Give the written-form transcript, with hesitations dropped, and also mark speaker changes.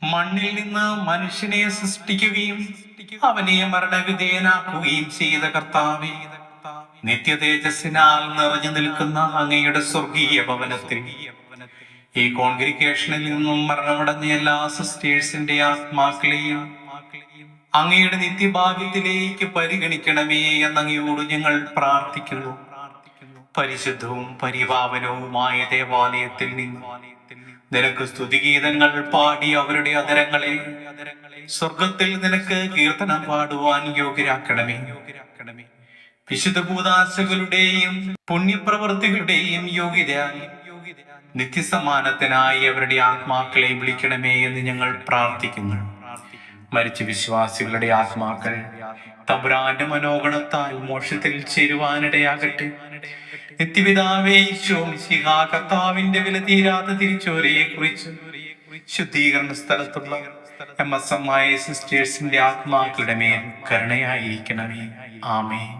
Speaker 1: മണ്ണിൽ നിന്ന് മനുഷ്യനെ സൃഷ്ടിക്കുകയും അവനെ മരണവിധേയനാക്കുകയും ചെയ്ത കർത്താവേ, നിത്യതേജസ്സിനാൽ നിറഞ്ഞു നിൽക്കുന്ന അങ്ങയുടെ സ്വർഗീയ ഭവനത്തിൽ ഈ കോൺഗ്രിഗേഷനിൽ നിന്നും മരണമടഞ്ഞ എല്ലാ സിസ്റ്റേഴ്സിന്റെ ആത്മാക്കളെയും അങ്ങയുടെ നിത്യഭാഗ്യത്തിലേക്ക് പരിഗണിക്കണമേ എന്നങ്ങയോട് ഞങ്ങൾ പ്രാർത്ഥിക്കുന്നു. പരിശുദ്ധവും പരിപാവനവുമായ ദേവാലയത്തിൽ നിന്ന് നിനക്ക് സ്തുതിഗീതങ്ങൾ പാടി അവരുടെ അതരങ്ങളെ സ്വർഗത്തിൽ നിനക്ക് കീർത്തനം പാടുവാൻ യോഗ്യരാക്കണമേ. വിശുദ്ധ കൂദാശകളുടെയും പുണ്യപ്രവൃത്തികളുടെയും യോഗ്യതയായി നിത്യസമ്മാനത്തിനായി അവരുടെ ആത്മാക്കളെ വിളിക്കണമേ എന്ന് ഞങ്ങൾ പ്രാർത്ഥിക്കുന്നു. മരിച്ച വിശ്വാസികളുടെ ആത്മാക്കൾ തമ്പുരാന്റെ മനോഗണത്താൽ മോക്ഷത്തിൽ ചേരുവാനിടയാകട്ടെ. നിത്യപിതാവേ ഈശോ മിശിഹാ, കർത്താവിന്റെ വില തീരാത്ത തിരിച്ചോരയെ കുറിച്ച് ശുദ്ധീകരണ സ്ഥലത്തുള്ള MSM സിസ്റ്റേഴ്സിന്റെ ആത്മാക്കളുടെ മേൽ കരുണയായിരിക്കണമേ. ആമേൻ.